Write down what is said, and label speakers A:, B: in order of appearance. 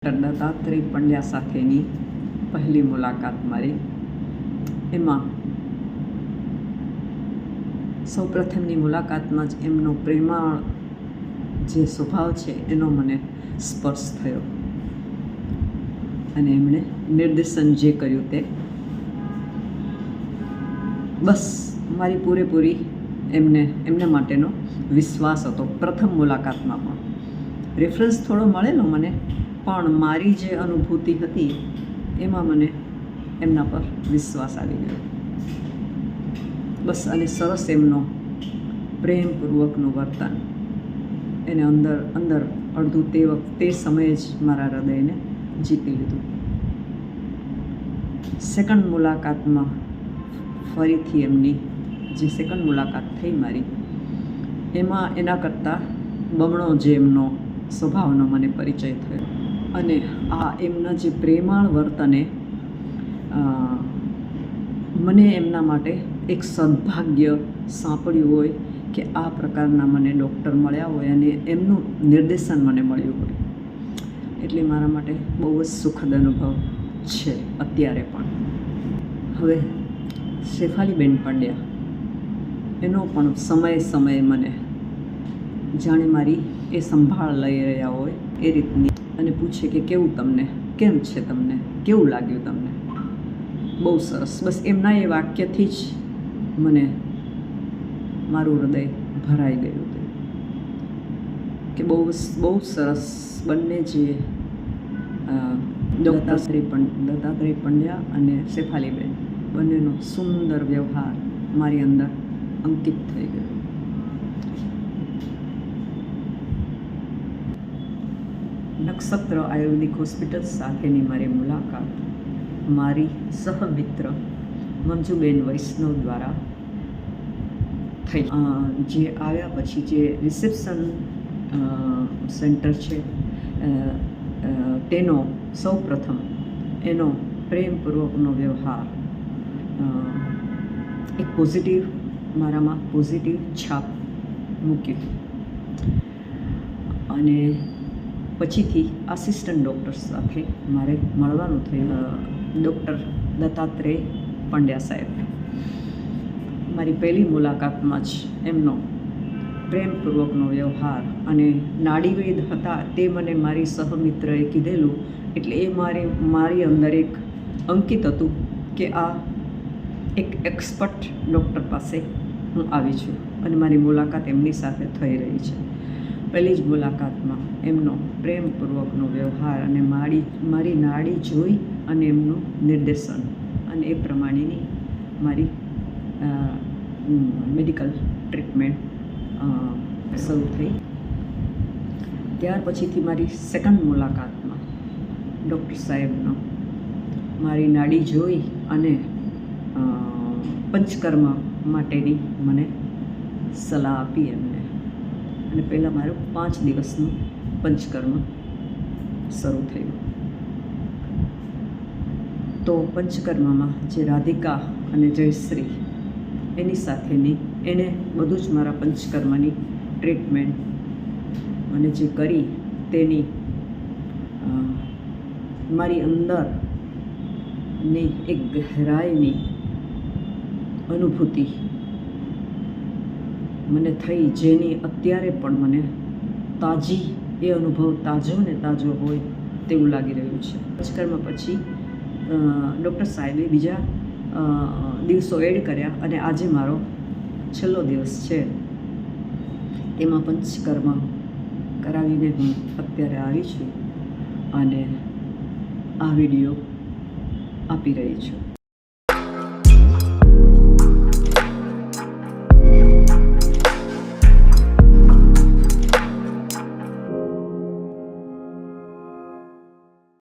A: દત્તાત્રેય પંડ્યા સાથેની પહેલી મુલાકાત મારી. એમાં સૌપ્રથમની મુલાકાતમાં જ એમનો પ્રેમાળ જે સ્વભાવ છે એનો મને સ્પર્શ થયો અને એમણે નિર્દેશન જે કર્યું તે બસ મારી પૂરેપૂરી એમને માટેનો વિશ્વાસ હતો. પ્રથમ મુલાકાતમાં પણ રેફરન્સ થોડો મળેલો મને, પણ મારી જે અનુભૂતિ હતી એમાં મને એમના પર વિશ્વાસ આવી ગયો. બસ અને સરસ એમનો પ્રેમપૂર્વકનું વર્તન એને અંદર અડધું તે સમયે જ મારા હૃદયને જીતી લીધું. સેકન્ડ મુલાકાતમાં ફરીથી એમની જે સેકન્ડ મુલાકાત થઈ મારી, એમાં એના કરતાં બમણો જે એમનો સ્વભાવનો મને પરિચય થયો અને આ એમના જે પ્રેમાળ વર્તને મને એમના માટે એક સદભાગ્ય સાંપડ્યું હોય કે આ પ્રકારના મને ડૉક્ટર મળ્યા હોય અને એમનું નિર્દેશન મને મળ્યું હોય. એટલે મારા માટે બહુ જ સુખદ અનુભવ છે અત્યારે પણ. હવે શેફાલીબેન પંડ્યા, એનો પણ સમયે મને જાણે મારી એ સંભાળ લઈ રહ્યા હોય એ રીતની, અને પૂછે કે કેમ છે તમને, કેવું લાગ્યું તમને, બહુ સરસ. બસ એમના એ વાક્યથી જ મને મારું હૃદય ભરાઈ ગયું હતું કે બહુ સરસ. બંને જે દત્તાત્રેય પંડ્યા અને શેફાલીબેન, બંનેનો સુંદર વ્યવહાર મારી અંદર અંકિત થઈ ગયો. નક્ષત્ર આયુર્વેદિક હોસ્પિટલ સાથેની મારી મુલાકાત મારી સહમિત્ર મંજુબેન વૈષ્ણવ દ્વારા થઈ. જે આવ્યા પછી જે રિસેપ્શન સેન્ટર છે તેનો સૌપ્રથમ એનો પ્રેમપૂર્વકનો વ્યવહાર એક મારામાં પોઝિટિવ છાપ મૂક્યું. અને પછીથી આસિસ્ટન્ટ ડૉક્ટર સાથે મારે મળવાનું થયું. ડૉક્ટર દત્તાત્રેય પંડ્યા સાહેબ, મારી પહેલી મુલાકાતમાં જ એમનો પ્રેમપૂર્વકનો વ્યવહાર અને નાડીવેદ હતા તે મને મારી સહમિત્રએ કીધેલું, એટલે એ મારી અંદર એક અંકિત હતું કે આ એક એક્સપર્ટ ડૉક્ટર પાસે હું આવી છું અને મારી મુલાકાત એમની સાથે થઈ રહી છે. પહેલી જ મુલાકાતમાં એમનો પ્રેમપૂર્વકનો વ્યવહાર અને મારી નાડી જોઈ અને એમનું નિર્દેશન અને એ પ્રમાણેની મારી મેડિકલ ટ્રીટમેન્ટ શરૂ થઈ. ત્યાર પછીથી મારી સેકન્ડ મુલાકાતમાં ડૉક્ટર સાહેબનો મારી નાડી જોઈ અને પંચકર્મ માટેની મને સલાહ આપી એમને. અને પહેલાં મારું 5 દિવસનું પંચકર્મ શરૂ થયું. તો પંચકર્મમાં જે રાધિકા અને જયશ્રી એની સાથેની એણે બધું જ મારા પંચકર્મની ટ્રીટમેન્ટ મને જે કરી તેની મારી અંદરની એક ગહેરાઈની અનુભૂતિ મને થઈ, જેની અત્યારે પણ મને એ અનુભવ તાજો હોય તેવું લાગી રહ્યું છે. પંચકર્મ પછી ડૉક્ટર સાહેબે બીજા દિવસો એડ કર્યા અને આજે મારો છેલ્લો દિવસ છે. એમાં પંચકર્મ કરાવીને હું અત્યારે આવી છું અને આ વિડીયો આપી રહી છું.